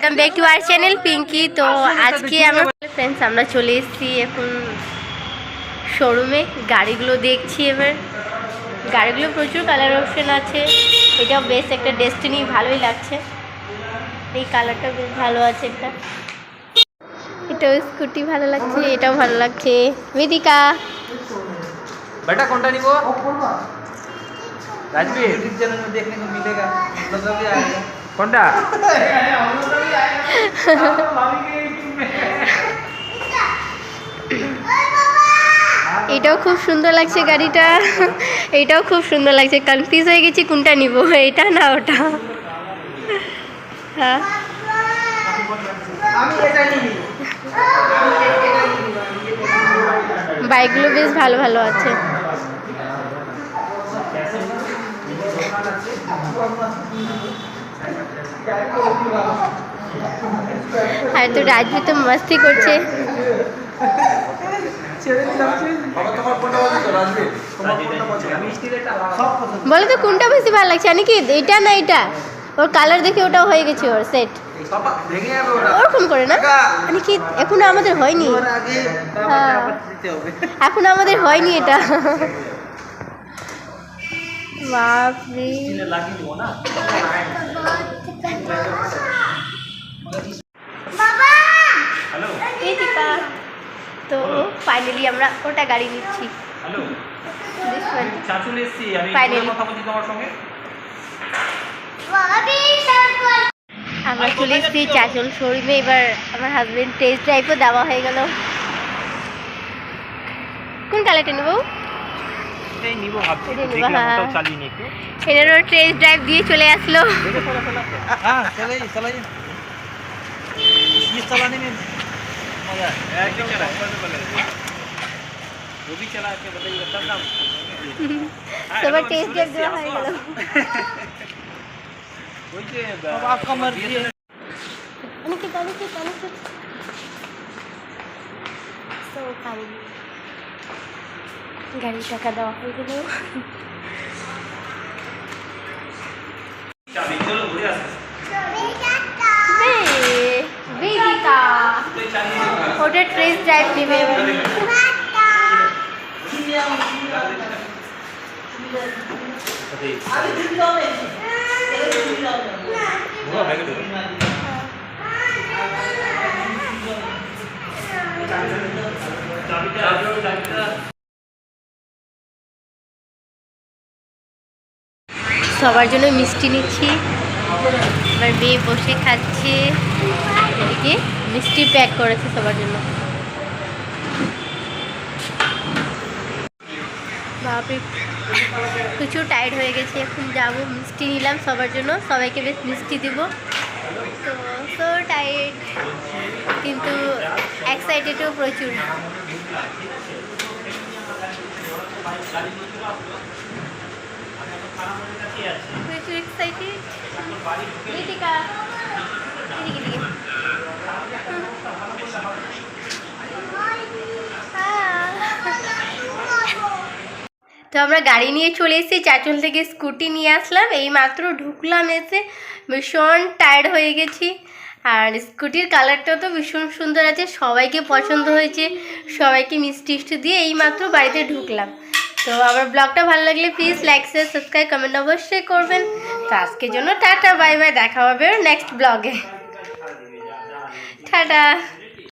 Welcome back to our channel Pinki. তো আজকে আমরা ফ্রেন্ডস আমরা চলে এসেছি এখন শোরুমে, গাড়িগুলো দেখছি। এবার গাড়িগুলো প্রচুর কালার অপশন আছে, এটাও বেশ একটা ডেস্টিনি, ভালোই লাগছে। এই কালারটা বেশ ভালো আছে, একটা এটাও স্কুটি ভালো লাগছে, এটাও ভালো লাগছে। বেদিকা बेटा कौन सा निको राजवीर यूट्यूब चैनल में देखने को मिलेगा, मतलब भी आएगा कौन सा এটাও খুব সুন্দর লাগছে গাড়িটা, এটাও খুব সুন্দর লাগছে। কনফিউজ হয়ে গেছি কোনটা নিব, এটা না ওটা। হ্যাঁ বাইকগুলো বেশ ভালো ভালো আছে। আর তো রাজবি তো মস্তি করছে। বলো তো কোনটা বেশি ভালো লাগছে, নাকি এটা না এটা? ওর কালার দেখে ওটাও হয়ে গেছে ওর সেট, ওরকম করে না নাকি? এখনো আমাদের হয়নি, হ্যাঁ এখনো আমাদের হয়নি এটা। বাপরে তো ফাইনালি আমরা ওটা গাড়ি নিচ্ছি। আমরা চলে এসেছি চাচল শোরুমে। এবার আমার হাজবেন্ড টেস্ট ড্রাইভও দেওয়া হয়ে গেল। কোন কালারটা নেবো? এটারও টেস্ট ড্রাইভ দিয়ে চলে আসলো। সবার টেস্ট ড্রাইভ দেওয়া হয়ে গেল। গাড়ি টাকা দেওয়া হয়ে গেল। ওটা টেস্ট ড্রাইভ নেবে। সবার জন্য মিষ্টি নিচ্ছি। এবার মেয়ে বসে খাচ্ছে, এদিকে মিষ্টি প্যাক করেছে সবার জন্য। বাপরে প্রচুর টায়ার্ড হয়ে গেছে, এখন যাবো। মিষ্টি নিলাম সবার জন্য, সবাইকে বেশ মিষ্টি দিব। তো সো টায়ার্ড, কিন্তু এক্সাইটেডও প্রচুর। প্রচুর এক্সাইটেড। তো আমরা গাড়ি নিয়ে চলে এসেছি, চাচল থেকে স্কুটি নিয়ে আসলাম। এই মাত্র ঢুকলাম, এসে ভীষণ টায়ার্ড হয়ে গেছি। আর স্কুটির কালারটাও তো ভীষণ সুন্দর আছে, সবাইকে পছন্দ হয়েছে, সবাইকে মিষ্টি টিষ্টি দিয়ে এই মাত্র বাড়িতে ঢুকলাম। তো আমার ব্লগটা ভালো লাগলে please like share subscribe comment অবশ্যই করবেন। তো আজকের জন্য টাটা বাই বাই, দেখা হবে নেক্সট ব্লগে। টাটা।